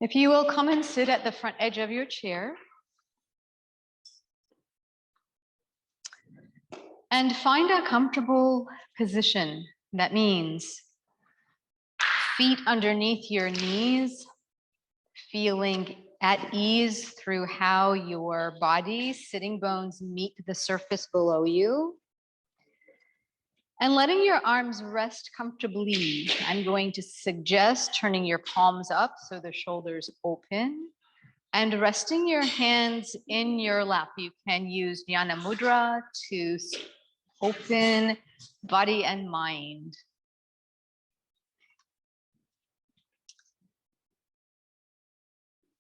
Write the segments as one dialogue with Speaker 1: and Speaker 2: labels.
Speaker 1: If you will, come and sit at the front edge of your chair. And find a comfortable position. That means feet underneath your knees, feeling at ease through how your body, sitting bones meet the surface below you. And letting your arms rest comfortably. I'm going to suggest turning your palms up so the shoulders open and resting your hands in your lap. You can use Jnana Mudra to open body and mind.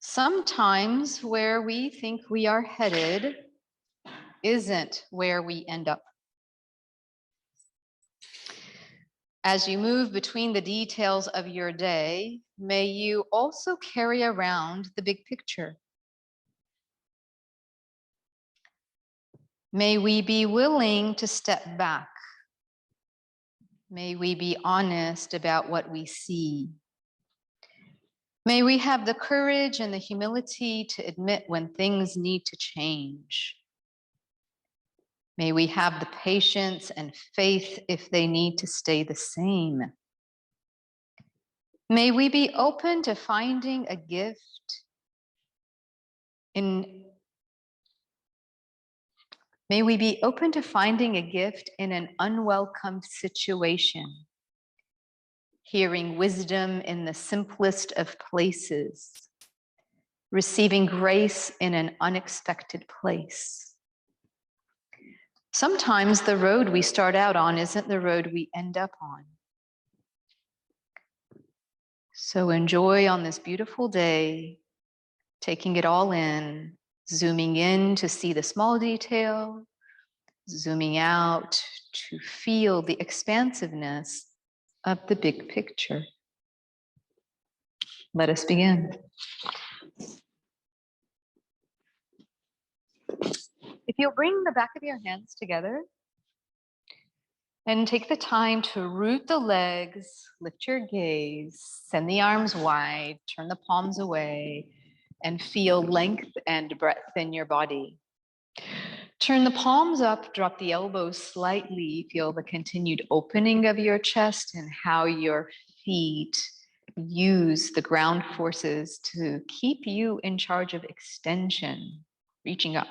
Speaker 1: Sometimes where we think we are headed isn't where we end up. As you move between the details of your day, may you also carry around the big picture. May we be willing to step back. May we be honest about what we see. May we have the courage and the humility to admit when things need to change. May we have the patience and faith if they need to stay the same. May we be open to finding a gift in May we be open to finding a gift in an unwelcome situation, hearing wisdom in the simplest of places, receiving grace in an unexpected place. Sometimes the road we start out on isn't the road we end up on. So enjoy on this beautiful day, taking it all in, zooming in to see the small detail, zooming out to feel the expansiveness of the big picture. Let us begin. If you'll bring the back of your hands together and take the time to root the legs, lift your gaze, send the arms wide, turn the palms away, and feel length and breadth in your body. Turn the palms up, drop the elbows slightly, feel the continued opening of your chest and how your feet use the ground forces to keep you in charge of extension, reaching up.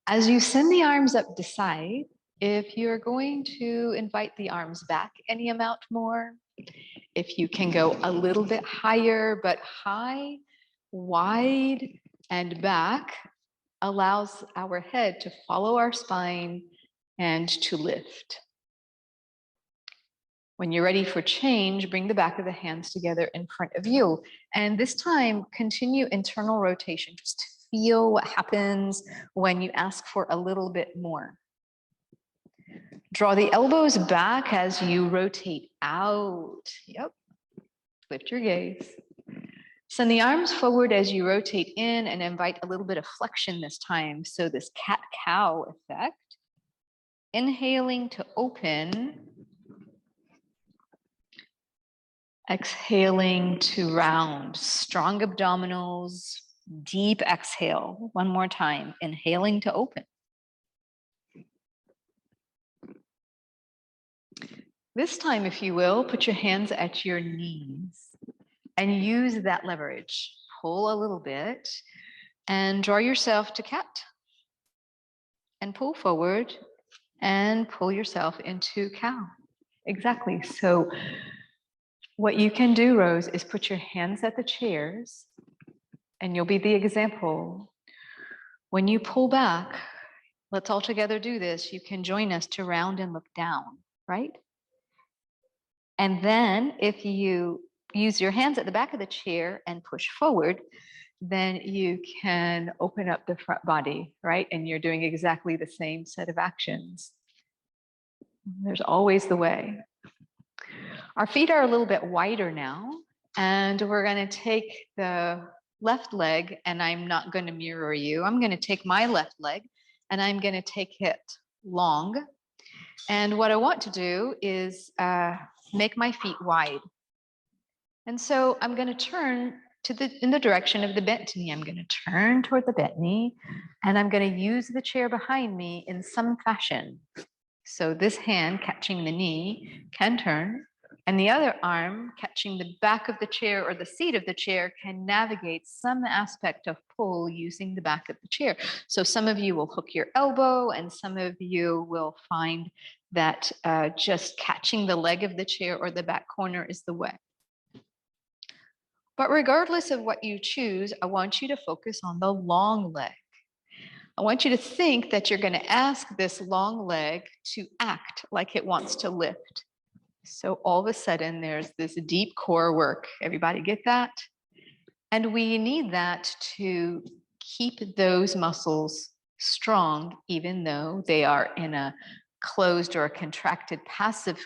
Speaker 1: As you send the arms up, decide if you're going to invite the arms back any amount more, if you can go a little bit higher, but high, wide, and back allows our head to follow our spine and to lift. When you're ready for change, bring the back of the hands together in front of you. And this time, continue internal rotation. Just feel what happens when you ask for a little bit more. Draw the elbows back as you rotate out. Yep. Lift your gaze. Send the arms forward as you rotate in and invite a little bit of flexion this time. So this cat-cow effect. Inhaling to open. Exhaling to round. Strong abdominals. Deep exhale. One more time. Inhaling to open. This time, if you will, put your hands at your knees and use that leverage. Pull a little bit and draw yourself to cat. And pull forward and pull yourself into cow. Exactly. So what you can do, Rose, is put your hands at the chairs and you'll be the example. When you pull back, let's all together do this. You can join us to round and look down, right? And then if you use your hands at the back of the chair and push forward, then you can open up the front body, right? And you're doing exactly the same set of actions. There's always the way. Our feet are a little bit wider now, and we're going to take the left leg, and I'm not going to mirror you. I'm going to take my left leg, and I'm going to take it long. And what I want to do is make my feet wide. And so I'm going to turn in the direction of the bent knee. I'm going to turn toward the bent knee, and I'm going to use the chair behind me in some fashion. So this hand catching the knee can turn, and the other arm catching the back of the chair or the seat of the chair can navigate some aspect of pull using the back of the chair. So some of you will hook your elbow, and some of you will find that just catching the leg of the chair or the back corner is the way. But regardless of what you choose, I want you to focus on the long leg. I want you to think that you're going to ask this long leg to act like it wants to lift. So all of a sudden, there's this deep core work. Everybody get that? And we need that to keep those muscles strong, even though they are in a closed or a contracted passive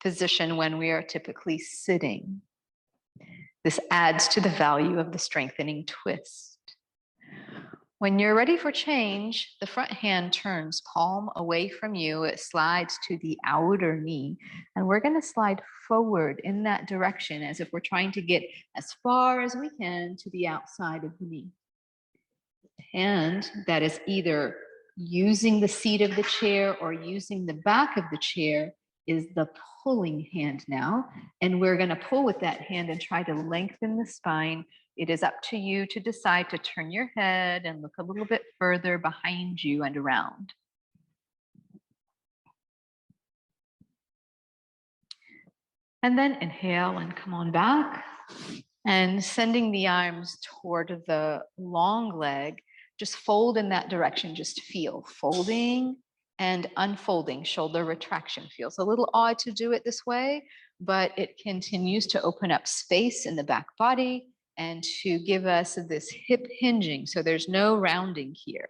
Speaker 1: position when we are typically sitting. This adds to the value of the strengthening twist. When you're ready for change, the front hand turns palm away from you. It slides to the outer knee, and we're going to slide forward in that direction as if we're trying to get as far as we can to the outside of the knee. And that is either using the seat of the chair or using the back of the chair is the pulling hand now. And we're going to pull with that hand and try to lengthen the spine. It is up to you to decide to turn your head and look a little bit further behind you and around. And then inhale and come on back. And sending the arms toward the long leg, just fold in that direction, just feel folding and unfolding. Shoulder retraction feels a little odd to do it this way, but it continues to open up space in the back body and to give us this hip hinging. So there's no rounding here.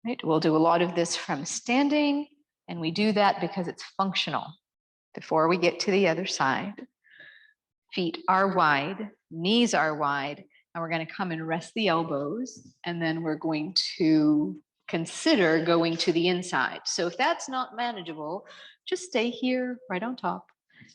Speaker 1: Right? We'll do a lot of this from standing, and we do that because it's functional. Before we get to the other side, feet are wide, knees are wide, and we're going to come and rest the elbows, and then we're going to consider going to the inside. So if that's not manageable, just stay here right on top.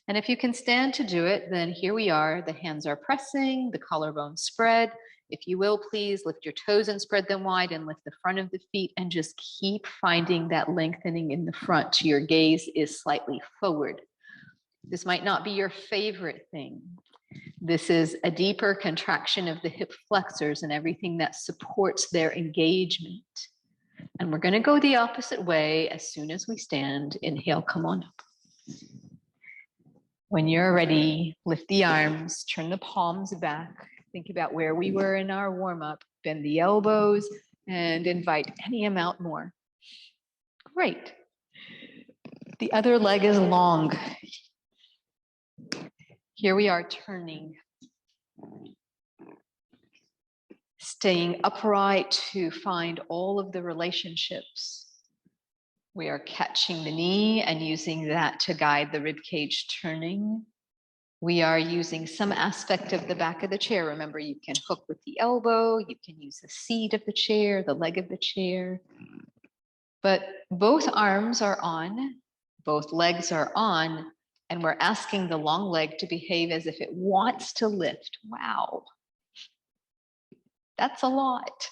Speaker 1: And if you can stand to do it, then here we are. The hands are pressing, the collarbones spread. If you will, please lift your toes and spread them wide and lift the front of the feet and just keep finding that lengthening in the front. Your gaze is slightly forward. This might not be your favorite thing. This is a deeper contraction of the hip flexors and everything that supports their engagement. And we're going to go the opposite way as soon as we stand. Inhale, come on up. When you're ready, lift the arms, turn the palms back. Think about where we were in our warm-up. Bend the elbows and invite any amount more. Great. The other leg is long. Here we are turning. Staying upright to find all of the relationships. We are catching the knee and using that to guide the rib cage turning. We are using some aspect of the back of the chair. Remember, you can hook with the elbow, you can use the seat of the chair, the leg of the chair. But both arms are on, both legs are on, and we're asking the long leg to behave as if it wants to lift. Wow. That's a lot.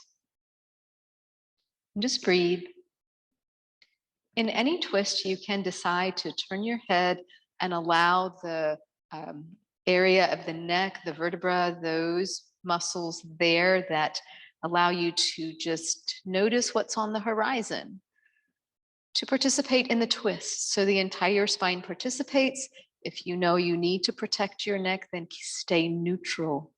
Speaker 1: Just breathe. In any twist, you can decide to turn your head and allow the area of the neck, the vertebra, those muscles there that allow you to just notice what's on the horizon, to participate in the twist. So the entire spine participates. If you know you need to protect your neck, then stay neutral.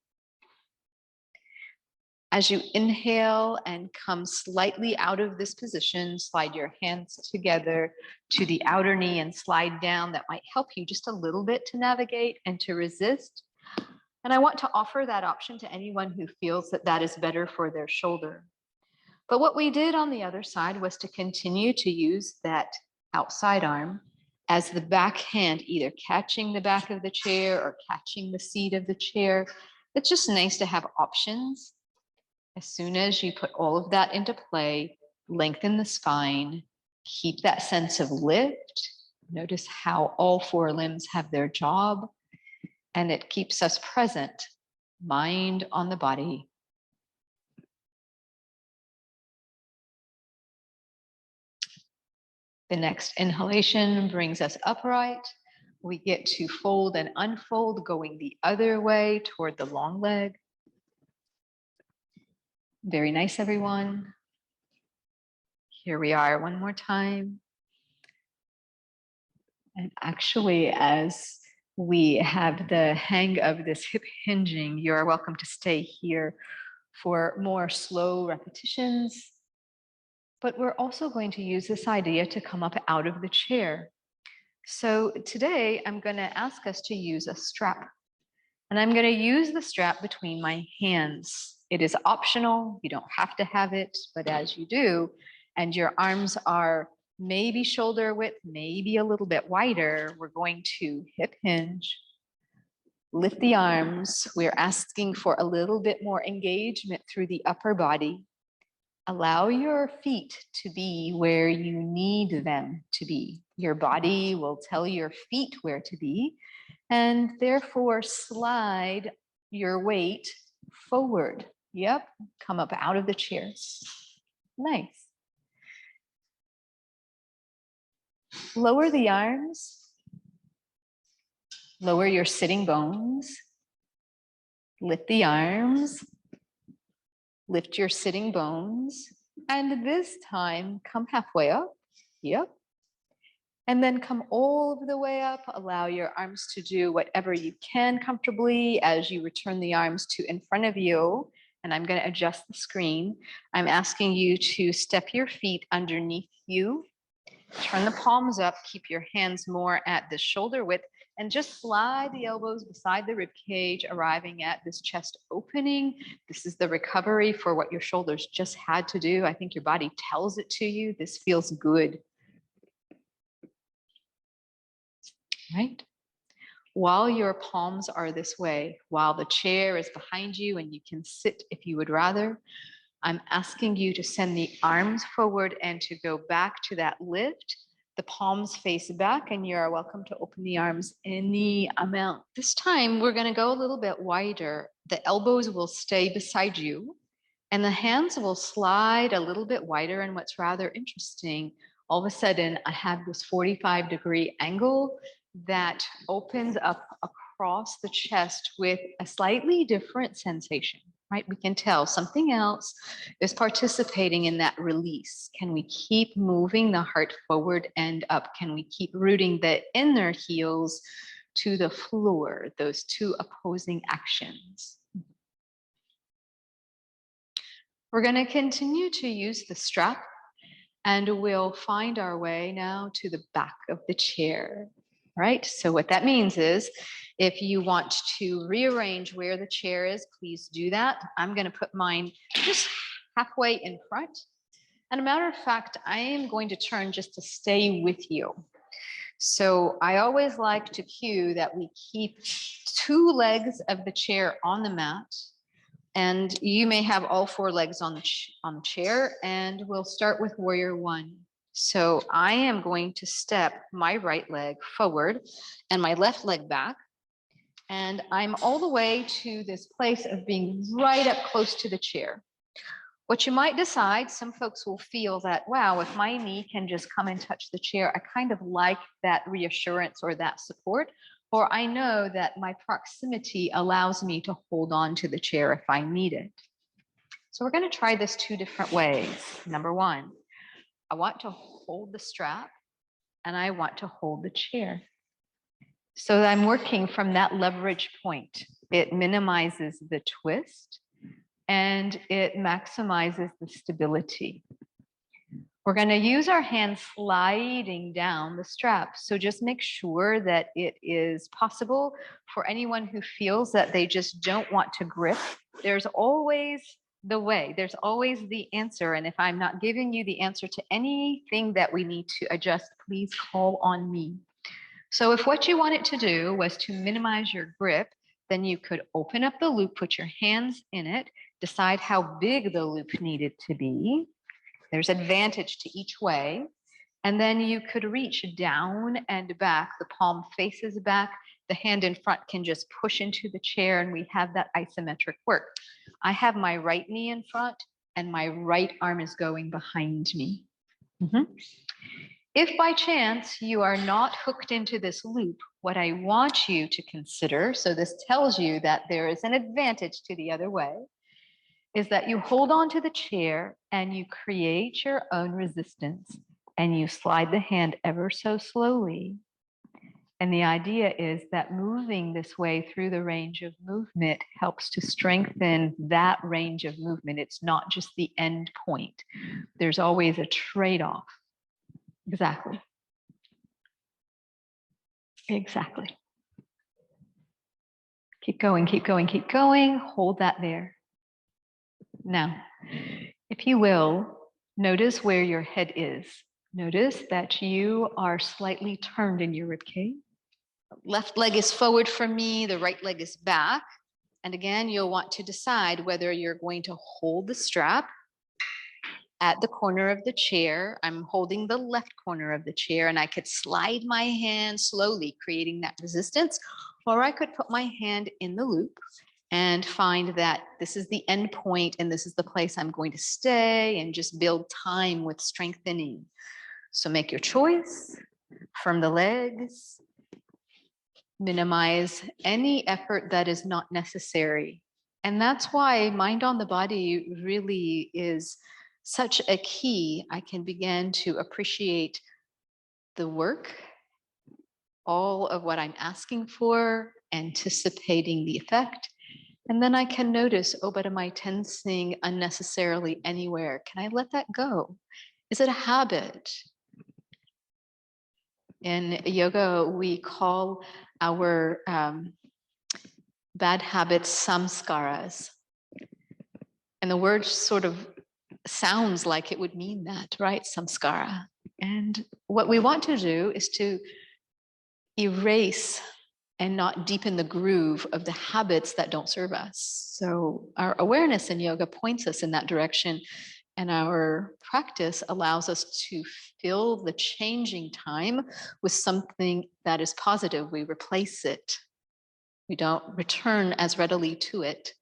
Speaker 1: As you inhale and come slightly out of this position, slide your hands together to the outer knee and slide down. That might help you just a little bit to navigate and to resist. And I want to offer that option to anyone who feels that that is better for their shoulder. But what we did on the other side was to continue to use that outside arm as the back hand, either catching the back of the chair or catching the seat of the chair. It's just nice to have options. As soon as you put all of that into play, lengthen the spine, keep that sense of lift. Notice how all four limbs have their job. and it keeps us present, mind on the body. The next inhalation brings us upright. We get to fold and unfold, going the other way toward the long leg. Very nice, everyone. Here we are one more time. And actually, as we have the hang of this hip hinging, you are welcome to stay here for more slow repetitions. But we're also going to use this idea to come up out of the chair. So today I'm going to ask us to use a strap. And I'm going to use the strap between my hands. It is optional. You don't have to have it, but as you do, and your arms are maybe shoulder width, maybe a little bit wider, we're going to hip hinge, lift the arms. We're asking for a little bit more engagement through the upper body. Allow your feet to be where you need them to be. Your body will tell your feet where to be, and therefore slide your weight forward. Yep, come up out of the chair. Nice. Lower the arms. Lower your sitting bones. Lift the arms. Lift your sitting bones. And this time, come halfway up. Yep. And then come all of the way up. Allow your arms to do whatever you can comfortably as you return the arms to in front of you. And I'm going to adjust the screen. I'm asking you to step your feet underneath you. Turn the palms up. Keep your hands more at the shoulder width. And just slide the elbows beside the rib cage, arriving at this chest opening. This is the recovery for what your shoulders just had to do. I think your body tells it to you. This feels good. Right? While your palms are this way, while the chair is behind you and you can sit if you would rather, I'm asking you to send the arms forward and to go back to that lift. The palms face back, and you are welcome to open the arms any amount. This time, we're going to go a little bit wider. The elbows will stay beside you, and the hands will slide a little bit wider. And what's rather interesting, all of a sudden, I have this 45-degree angle that opens up across the chest with a slightly different sensation. Right? We can tell something else is participating in that release. Can we keep moving the heart forward and up? Can we keep rooting the inner heels to the floor, those two opposing actions? We're going to continue to use the strap, and we'll find our way now to the back of the chair. Right? So what that means is, if you want to rearrange where the chair is, please do that. I'm going to put mine just halfway in front. And a matter of fact, I am going to turn just to stay with you. So I always like to cue that we keep 2 legs of the chair on the mat. And you may have all 4 legs on the chair. And we'll start with warrior 1. So I am going to step my right leg forward and my left leg back. And I'm all the way to this place of being right up close to the chair. What you might decide, some folks will feel that, wow, if my knee can just come and touch the chair, I kind of like that reassurance or that support. Or I know that my proximity allows me to hold on to the chair if I need it. So we're going to try this 2 different ways. Number 1. I want to hold the strap and I want to hold the chair. So I'm working from that leverage point. It minimizes the twist and it maximizes the stability. We're going to use our hands sliding down the strap. So just make sure that it is possible for anyone who feels that they just don't want to grip. There's always the way. There's always the answer. And if I'm not giving you the answer to anything that we need to adjust, please call on me. So if what you wanted to do was to minimize your grip, then you could open up the loop, put your hands in it, decide how big the loop needed to be. There's advantage to each way. And then you could reach down and back. The palm faces back the hand in front can just push into the chair and we have that isometric work. I have my right knee in front and my right arm is going behind me. If by chance you are not hooked into this loop, what I want you to consider, so this tells you that there is an advantage to the other way, is that you hold on to the chair and you create your own resistance and you slide the hand ever so slowly. And the idea is that moving this way through the range of movement helps to strengthen that range of movement. It's not just the end point. There's always a trade-off. Exactly. Exactly. Keep going, keep going, keep going. Hold that there. Now, if you will, notice where your head is. Notice that you are slightly turned in your ribcage. Left leg is forward from me, the right leg is back. And again, you'll want to decide whether you're going to hold the strap at the corner of the chair. I'm holding the left corner of the chair and I could slide my hand slowly, creating that resistance, or I could put my hand in the loop and find that this is the end point and this is the place I'm going to stay and just build time with strengthening. So make your choice. Firm the legs. Minimize any effort that is not necessary. And that's why mind on the body really is such a key. I can begin to appreciate the work, all of what I'm asking for, anticipating the effect. And then I can notice, oh, but am I tensing unnecessarily anywhere? Can I let that go? Is it a habit? In yoga, we call our bad habits samskaras. And the word sort of sounds like it would mean that, right? Samskara. And what we want to do is to erase and not deepen the groove of the habits that don't serve us. So our awareness in yoga points us in that direction, and our practice allows us to fill the changing time with something that is positive. We replace it. We don't return as readily to it.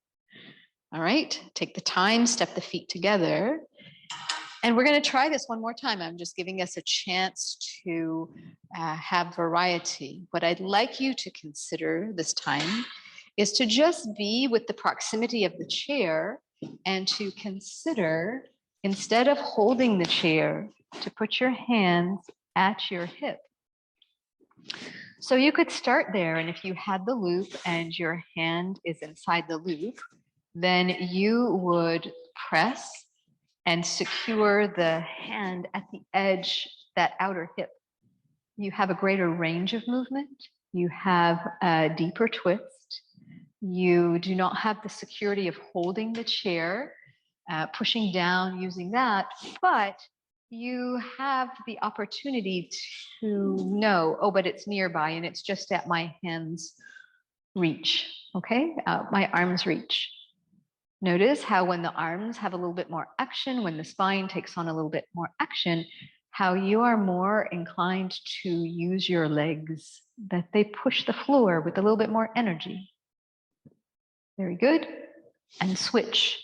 Speaker 1: All right, take the time, step the feet together. And we're going to try this one more time. I'm just giving us a chance to have variety. What I'd like you to consider this time is to just be with the proximity of the chair and to consider, instead of holding the chair, to put your hands at your hip. So you could start there, and if you had the loop and your hand is inside the loop, then you would press and secure the hand at the edge, that outer hip. You have a greater range of movement. You have a deeper twist. You do not have the security of holding the chair, pushing down using that, but you have the opportunity to know, oh, but it's nearby and it's just at my hand's reach, okay? My arm's reach. Notice how when the arms have a little bit more action, when the spine takes on a little bit more action, how you are more inclined to use your legs, that they push the floor with a little bit more energy. Very good. And switch.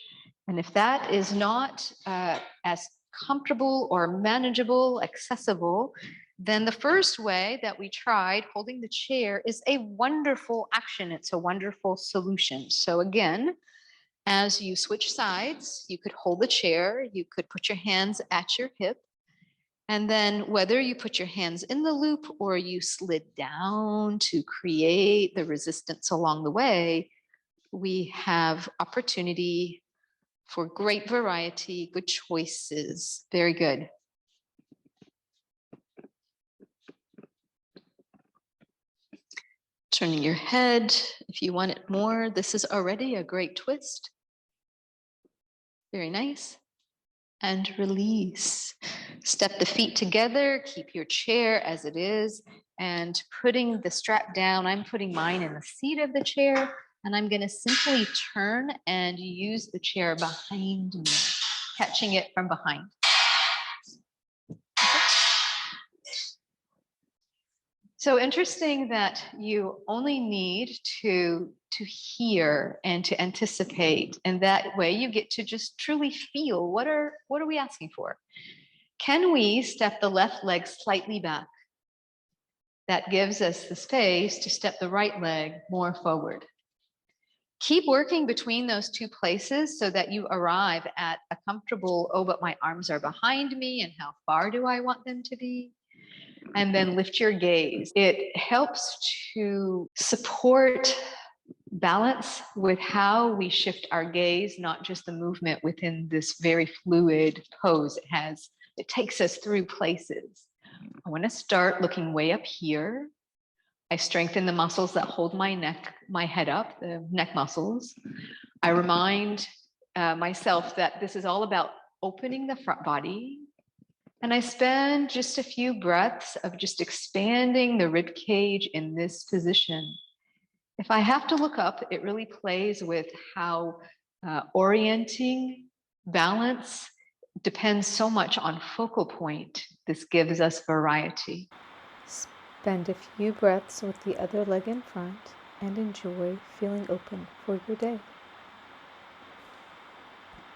Speaker 1: And if that is not as comfortable or manageable, accessible, then the first way that we tried, holding the chair, is a wonderful action. It's a wonderful solution. So again, as you switch sides, you could hold the chair, you could put your hands at your hip, and then whether you put your hands in the loop or you slid down to create the resistance along the way, we have opportunity for great variety, good choices. Very good. Turning your head, if you want it more, this is already a great twist. Very nice. And release. Step the feet together, keep your chair as it is, and putting the strap down, I'm putting mine in the seat of the chair, and I'm going to simply turn and use the chair behind me, catching it from behind. So interesting that you only need to hear and to anticipate, and that way you get to just truly feel what are we asking for. Can we step the left leg slightly back? That gives us the space to step the right leg more forward. Keep working between those two places so that you arrive at a comfortable, oh, but my arms are behind me, and how far do I want them to be? And then lift your gaze. It helps to support balance with how we shift our gaze, not just the movement within this very fluid pose it has. It takes us through places. I want to start looking way up here. I strengthen the muscles that hold my neck, my head up, the neck muscles. I remind myself that this is all about opening the front body. And I spend just a few breaths of just expanding the rib cage in this position. If I have to look up, it really plays with how orienting balance depends so much on focal point. This gives us variety.
Speaker 2: Spend a few breaths with the other leg in front and enjoy feeling open for your day.